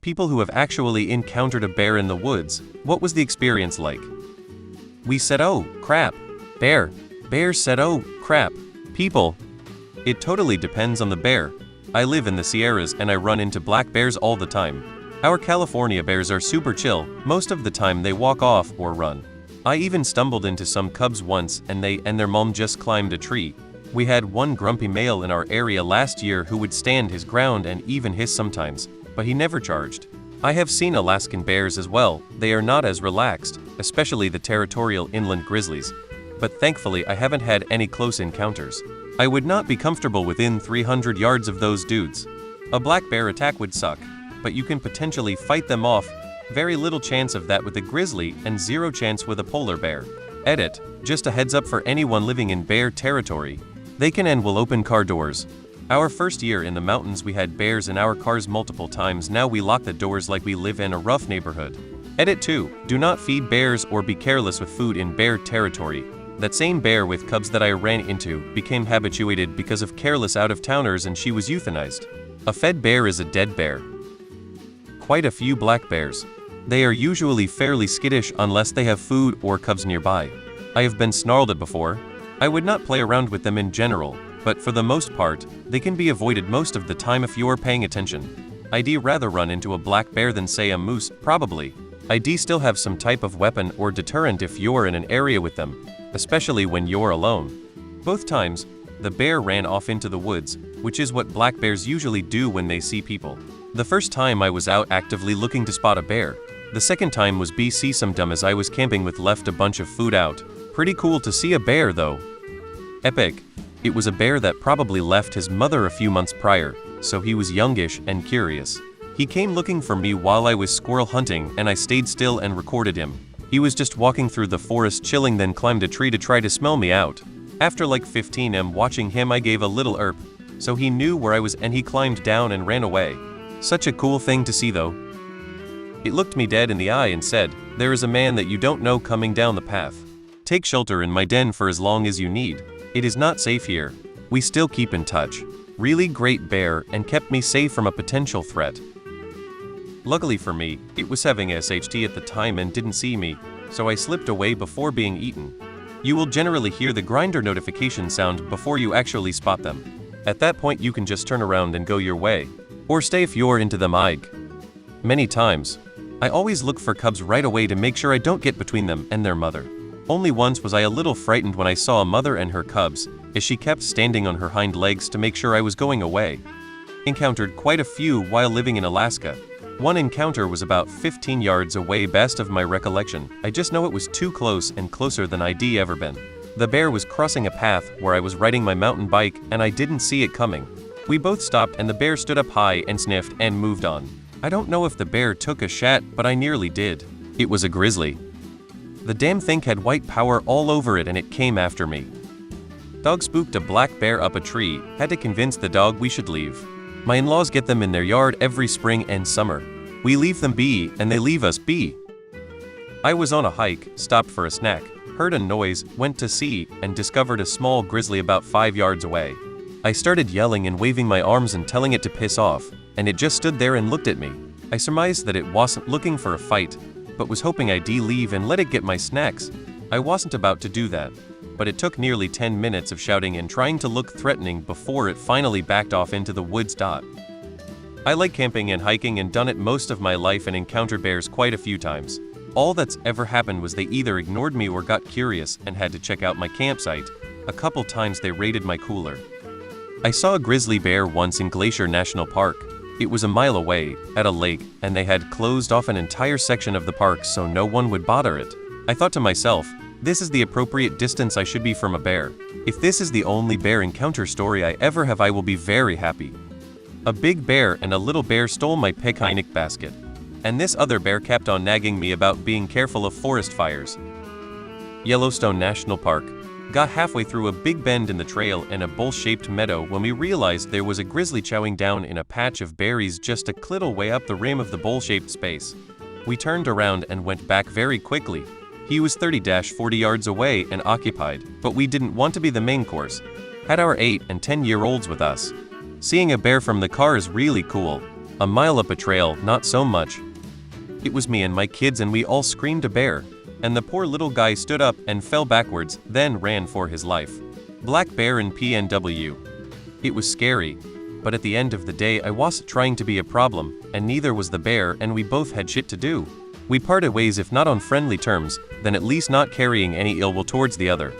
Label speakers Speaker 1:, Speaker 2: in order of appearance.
Speaker 1: People who have actually encountered a bear in the woods, what was the experience like? We said, "Oh, crap. Bear." Bears said, "Oh, crap. People." It totally depends on the bear. I live in the Sierras and I run into black bears all the time. Our California bears are super chill, most of the time they walk off or run. I even stumbled into some cubs once and they and their mom just climbed a tree. We had one grumpy male in our area last year who would stand his ground and even hiss sometimes, but he never charged. I have seen Alaskan bears as well. They are not as relaxed, especially the territorial inland grizzlies. But thankfully I haven't had any close encounters. I would not be comfortable within 300 yards of those dudes. A black bear attack would suck, but you can potentially fight them off. Very little chance of that with a grizzly and zero chance with a polar bear. Edit, just a heads up for anyone living in bear territory. They can and will open car doors. Our first year in the mountains we had bears in our cars multiple times. Now we lock the doors like we live in a rough neighborhood. Edit 2, do not feed bears or be careless with food in bear territory. That same bear with cubs that I ran into became habituated because of careless out-of-towners and she was euthanized. A fed bear is a dead bear. Quite a few black bears. They are usually fairly skittish unless they have food or cubs nearby. I have been snarled at before. I would not play around with them in general, but for the most part, they can be avoided most of the time if you are paying attention. I'd rather run into a black bear than say a moose, probably. I'd still have some type of weapon or deterrent if you're in an area with them, especially when you're alone. Both times, the bear ran off into the woods, which is what black bears usually do when they see people. The first time I was out actively looking to spot a bear. The second time was BC some dumb as I was camping with left a bunch of food out. Pretty cool to see a bear though. Epic. It was a bear that probably left his mother a few months prior, so he was youngish and curious. He came looking for me while I was squirrel hunting and I stayed still and recorded him. He was just walking through the forest chilling, then climbed a tree to try to smell me out. After like 15 watching him I gave a little erp, so he knew where I was and he climbed down and ran away. Such a cool thing to see though. It looked me dead in the eye and said, "There is a man that you don't know coming down the path. Take shelter in my den for as long as you need. It is not safe here." We still keep in touch. Really great bear and kept me safe from a potential threat. Luckily for me, it was having SHT at the time and didn't see me, so I slipped away before being eaten. You will generally hear the grinder notification sound before you actually spot them. At that point you can just turn around and go your way. Or stay if you're into them. Many times. I always look for cubs right away to make sure I don't get between them and their mother. Only once was I a little frightened when I saw a mother and her cubs, as she kept standing on her hind legs to make sure I was going away. Encountered quite a few while living in Alaska. One encounter was about 15 yards away, best of my recollection. I just know it was too close and closer than I'd ever been. The bear was crossing a path where I was riding my mountain bike and I didn't see it coming. We both stopped and the bear stood up high and sniffed and moved on. I don't know if the bear took a shat, but I nearly did. It was a grizzly. The damn thing had white power all over it and it came after me. Dog spooked a black bear up a tree, had to convince the dog we should leave. My in-laws get them in their yard every spring and summer. We leave them be and they leave us be. I was on a hike, stopped for a snack, heard a noise, went to see, and discovered a small grizzly about 5 yards away. I started yelling and waving my arms and telling it to piss off, and it just stood there and looked at me. I surmised that it wasn't looking for a fight, but was hoping I'd leave and let it get my snacks. I wasn't about to do that, but it took nearly 10 minutes of shouting and trying to look threatening before it finally backed off into the woods. I like camping and hiking and done it most of my life and encountered bears quite a few times. All that's ever happened was they either ignored me or got curious and had to check out my campsite. A couple times they raided my cooler. I saw a grizzly bear once in Glacier National Park. It was a mile away, at a lake, and they had closed off an entire section of the park so no one would bother it. I thought to myself, this is the appropriate distance I should be from a bear. If this is the only bear encounter story I ever have, I will be very happy. A big bear and a little bear stole my picnic basket. And this other bear kept on nagging me about being careful of forest fires. Yellowstone National Park. Got halfway through a big bend in the trail and a bowl-shaped meadow when we realized there was a grizzly chowing down in a patch of berries just a little way up the rim of the bowl-shaped space. We turned around and went back very quickly. He was 30-40 yards away and occupied, but we didn't want to be the main course. Had our 8 and 10-year-olds with us. Seeing a bear from the car is really cool. A mile up a trail, not so much. It was me and my kids and we all screamed a bear. And the poor little guy stood up and fell backwards, then ran for his life. Black bear in PNW. It was scary. But at the end of the day I wasn't trying to be a problem, and neither was the bear, and we both had shit to do. We parted ways, if not on friendly terms, then at least not carrying any ill will towards the other.